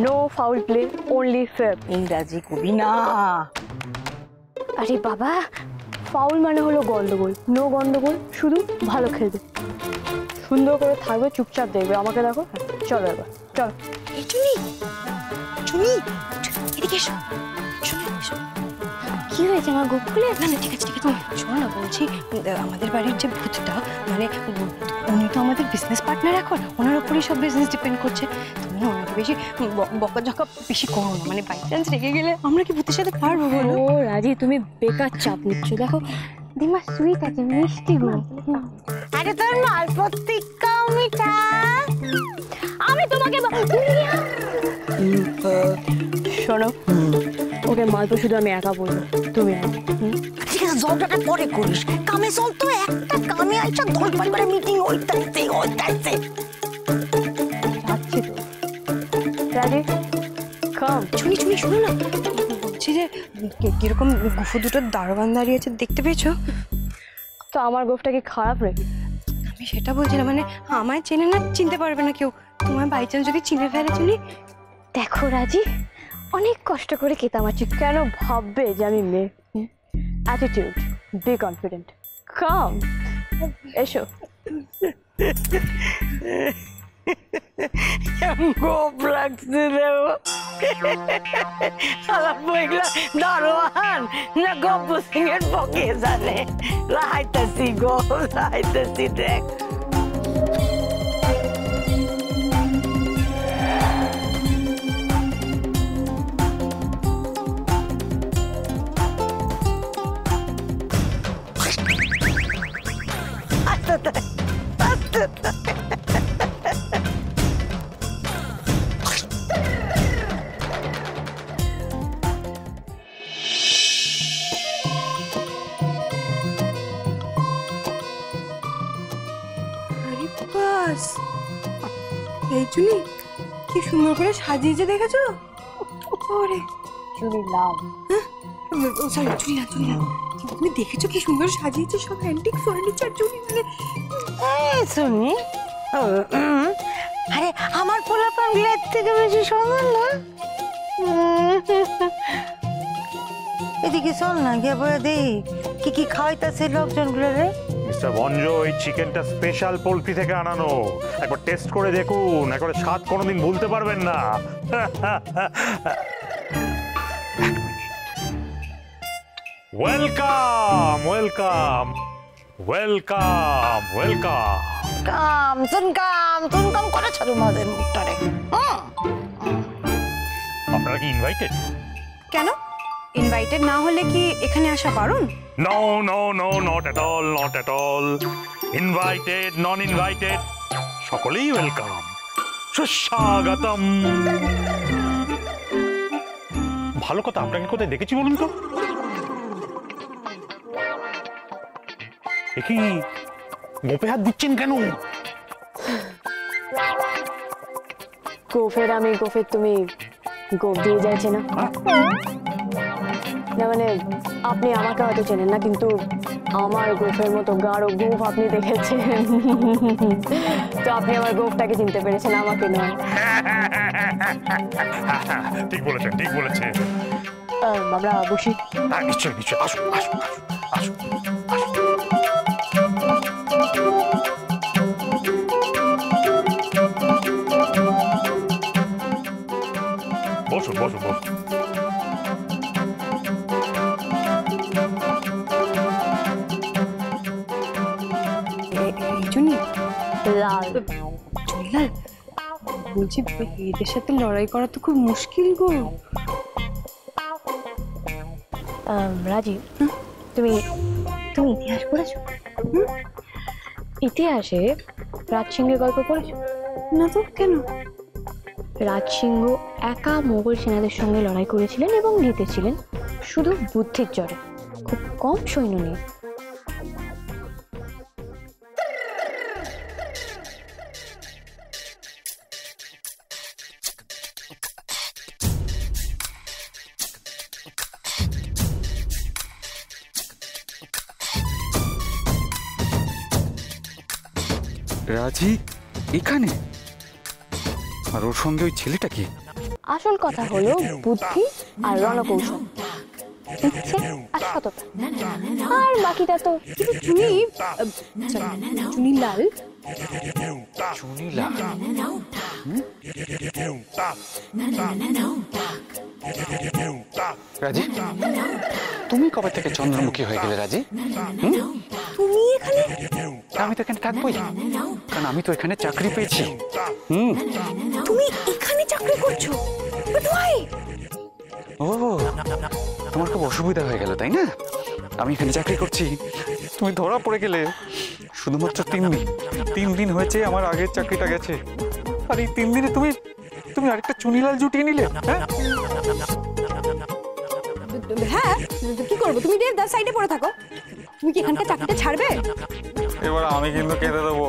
No foul play, only fair. ইংরাজি কবি না। আরে বাবা, ফাউল মানে হলো গন্ডগোল, নো গন্ডগোল, শুধু ভালো খেলবে, সুন্দর করে থাকবে, চুপচাপ দেখবে। আমাকে দেখো, চলো এবার চলো। চুনি চুনি এদিকে এসো। কি হয়েছে আমার গোপ খুলে? না না ঠিক আছে ঠিক আছে, শোনো না, বলছি আমাদের বাড়ির যে ভূতটা, মানে উনি তো আমাদের বিজনেস পার্টনার, এখন ওনার উপরেই সব বিজনেস ডিপেন্ড করছে। তুমি না ওনাকে বেশি বকাঝকা বেশি করো না, মানে বাই চান্স রেগে গেলে আমরা কি ভূতের সাথে পারবো বলো? ও রাজি, তুমি বেকার চাপ নিচ্ছ। দেখো দিমা সুইট আছে, মিষ্টি গো। আরে তোর মালপত্রিকাও মিঠা। আমি তোমাকে শোনো, ওকে মালপো শুধু আমি একা বলবো, তুমি ঠিক আছে, জবটা পরে করিস, কামে চল তো, একটা কামে আইসা 10 বারে মিটিং হইতাছে। যাচ্ছি তো। রাজি কাম। চুনি চুনি শোনো না, বলছি যে কিরকম গুফো দুটো দারোয়ান দাঁড়িয়ে আছে, দেখতে পেয়েছো? তো আমার গোফটা কি খারাপ রে? আমি সেটা বলছি না, মানে আমায় চেনে না, চিনতে পারবে না কেউ, তোমার বাই চান্স যদি চিনে ফেলে চুনি। দেখো রাজি, অনেক কষ্ট করে কেতামাচ্ছি, কেন ভাববে যে আমি মেয়ে? অ্যাটিটিউড, বি কনফিডেন্ট, কাম, এসো। গোপ লাগছে দেবো দারোয়ান না গপ্প সিং এর পকে জানে। লাইতাছি গো, লাইতাছি, দেখ এই চুনি কি সুন্দর করে সাজিয়েছে, দেখেছো? ওরে চুরি লাভ। সরি চুনি না, চুনি না, তুমি দেখেছো কি সুন্দর সাজিয়েছে, সব অ্যান্টিক ফার্নিচার চুনি, মানে শুনি। আরে আমার পোলাপান গ্লের থেকে বেশি সুন্দর না? এদিকে শোন না, গিয়ে বলে দেই কি কি খাওয়াইতেছে লোকজন গুলো রে। মিস্টার ভঞ্জ, এই চিকেনটা স্পেশাল পোল্ট্রি থেকে আনানো, একবার টেস্ট করে দেখুন, একবার স্বাদ কোনোদিন ভুলতে পারবেন না। Welcome welcome welcome welcome. কাম তুনকাম করে ছাড়ু মাঝের মুখটারে। আপনারা কি ইনভাইটেড? কেন ইনভাইটেড না হলে কি এখানে আসা বারণ? No no no, not at all, not at all. Invited, non invited, সকলেই ওয়েলকাম, সুস্বাগতম। ভালো কথা, আপনাকে কোথায় দেখেছি বলুন তো? কি গোপে হাত দিচ্ছেন কেন? গোফের আমি, গোফের তুমি, গোফ দিয়ে যাচ্ছে না? না মানে আপনি আমাকে হয়তো চেনেন না, কিন্তু আমার গোফের মতো গাঢ় গোফ আপনি দেখেছেন, তো আপনি আমার গোফটাকে চিনতে পেরেছেন, আমাকে নয়। ঠিক বলেছেন, ঠিক বলেছেন। আমরা বসি। নিশ্চয়ই নিশ্চয়ই, আসুন আসুন আসুন আসুন। বসুন বসুন বসুন। চুনি লাল, চুনিলাল, বলছি এদের সাথে লড়াই করা তো খুব মুশকিল গো। রাজীব, তুমি তুমি ইতিহাস পড়েছো? ইতিহাসে রাজ সিংহের গল্প পড়েছো? না তো, কেন? রাজ সিংহ একা মোগল সেনাদের সঙ্গে লড়াই করেছিলেন এবং জিতেছিলেন শুধু বুদ্ধির জোরে, খুব কম সৈন্য নিয়ে। রাজি এখানে, আর ওর সঙ্গে ওই ছেলেটা কি? আসল কথা হলো বুদ্ধি আর রণকৌশল, ইচ্ছে আর সততা, আর বাকিটা তো চুনিলাল চুনিলাল রাজি, তুমি কবে থেকে চন্দ্রমুখী হয়ে গেলে রাজি? তুমি এখানে? আমি তো এখানে থাকবোই, কারণ আমি তো এখানে চাকরি পেয়েছি। তুমি এখানে চাকরি করছো? But why? ও, তোমার খুব অসুবিধা হয়ে গেল তাই না? আমি এখানে চাকরি করছি, তুমি ধরা পড়ে গেলে। শুধুমাত্র 3 দিন, 3 দিন হয়েছে আমার আগের চাকরিটা গেছে, আর এই 3 দিনে তুমি তুমি আরেকটা চুনিলাল জুটিয়ে নিলে। হ্যাঁ, কি করবো? তুমি দেবদাস সাইডে পড়ে থাকো। তুমি কি এখানকার চাকরিটা ছাড়বে? এবার আমি কিন্তু কেঁদে দেবো,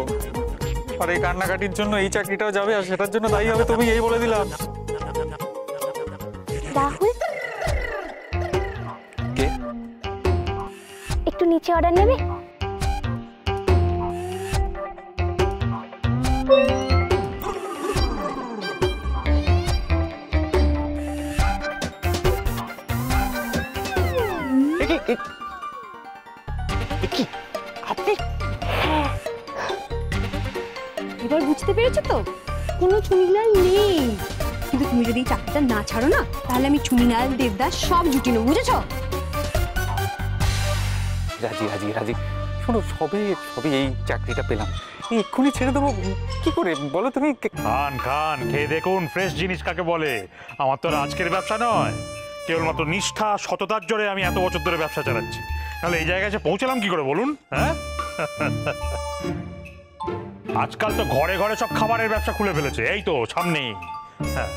আর এই কান্নাকাটির জন্য এই চাকরিটাও যাবে, আর সেটার জন্য দায়ী হবে তুমি, এই বলে দিলাম। রাহুল, কে? একটু নিচে অর্ডার নেবে? আপনি এবার বুঝতে পেরেছো তো, কোনো চুনিলাল নেই। কিন্তু তুমি যদি এই চাকরিটা না ছাড়ো না, তাহলে আমি চুনিলাল দেবদাস সব জুটি নেবো, বুঝেছো? রাজি রাজি রাজি, শোনো, সবে সবে এই চাকরিটা পেলাম, এক্ষুনি ছেড়ে দেবো কি করে বলো তুমি? খান খান, খেয়ে দেখুন ফ্রেশ জিনিস কাকে বলে। আমার তো আর আজকের ব্যবসা নয়, কেবলমাত্র নিষ্ঠা সততার জোরে আমি এত বছর ধরে ব্যবসা চালাচ্ছি, তাহলে এই জায়গায় এসে পৌঁছালাম কি করে বলুন? হ্যাঁ, আজকাল তো ঘরে ঘরে সব খাবারের ব্যবসা খুলে ফেলেছে, এই তো সামনেই। হ্যাঁ,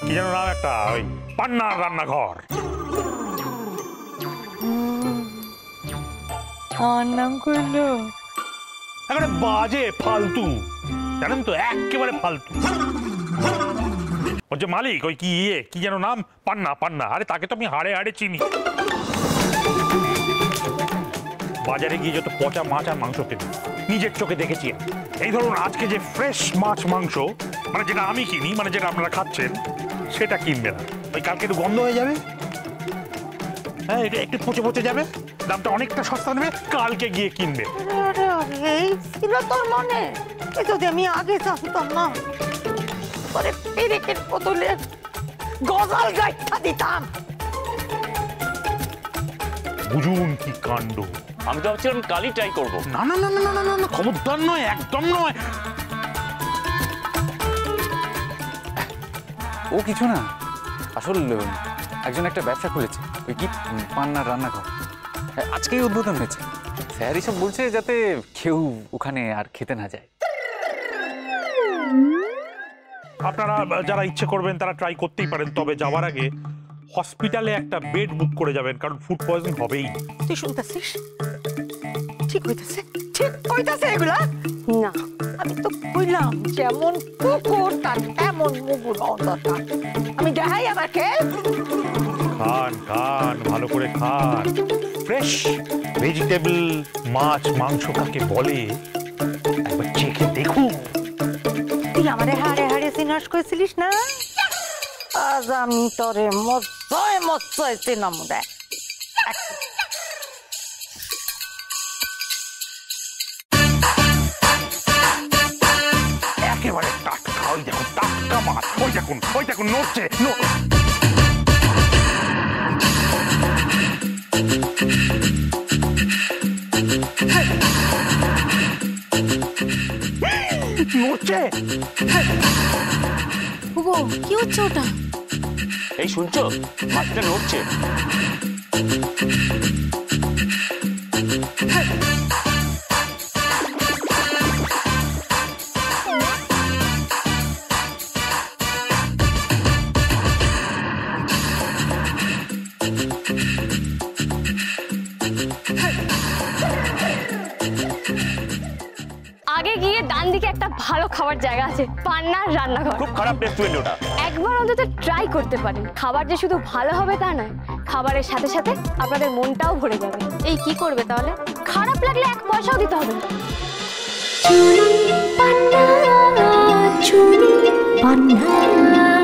কি যেন নাম একটা, ওই পান্নার রান্নাঘর। আমার নাম করলো একেবারে বাজে ফালতু, জানেন তো, একেবারে ফালতু। ওর যে মালিক, ওই কি যেন নাম, পান্না পান্না, আরে তাকে তো আমি হাড়ে হাড়ে চিনি। বাজারে গিয়ে যত পচা মাছ আর মাংস কিনি, নিজের চোখে দেখেছি। এই ধরুন আজকে যে ফ্রেশ মাছ মাংস, মানে যেটা আমি কিনি, মানে যেটা আপনারা খাচ্ছেন, সেটা কিনবে না। ওই কালকে একটু গন্ধ হয়ে যাবে, হ্যাঁ, এটা একটু পচে পচে যাবে, দামটা অনেকটা সস্তা নেবে, কালকে গিয়ে কিনবে। এই ছিল তোর মনে? এ যদি আমি আগে জানতাম না, পরে পেরেকের বদলে গজাল গাইঠা দিতাম। বুঝুন কি কাণ্ড। আমি তো ভাবছিলাম কালই ট্রাই করবো। না না না না না না না, খবরদার নয়, একদম নয়। ও কিছু না, আসল একজন একটা ব্যবসা খুলেছে, ওই কি পান্নার রান্নাঘর, আজকেই উদ্বোধন হয়েছে। স্যার এসব বলছে যাতে কেউ ওখানে আর খেতে না যায়। আপনারা যারা ইচ্ছে করবেন তারা ট্রাই করতেই পারেন, তবে যাওয়ার আগে হসপিটালে একটা বেড বুক করে যাবেন, কারণ ফুড পয়জন হবেই। তুই শুনতেছিস? ঠিক হইতেছে, ঠিক হইতেছে এগুলা? না, আমি তো কইলাম যেমন কুকুর তার এমন মুগুর অন্ততা। আমি দেখাই আমাকে। খান খান, ভালো করে খান। ফ্রেশ ভেজিটেবল, মাছ মাংস কাকে বলে একবার চেখে দেখুন। তুই আমারে হাড়ে হাড়ে চিনাস কইছিলিস না? আজ আমি তোরে মজ্জায় মজ্জায় চিনাম রে। একেবারে টাটকা, ওই দেখুন টাটকা মাছ, ওই দেখুন নড়ছে। নড়ছে। কি হচ্ছে ওটা? এই শুনছো, মাছটা নড়ছে। আগে গিয়ে ডান দিকে একটা ভালো খাবার জায়গা আছে, পান্নার রান্নাঘর। খুব খারাপ রেস্টুরেন্ট ওটা। একবার অন্তত ট্রাই করতে পারেন। খাবার যে শুধু ভালো হবে তা নয়, খাবারের সাথে সাথে আপনাদের মনটাও ভরে যাবে। এই কি করবে তাহলে? খারাপ লাগলে 1 পয়সাও দিতে হবে না। চুনি পান্না, চুনি পান্না।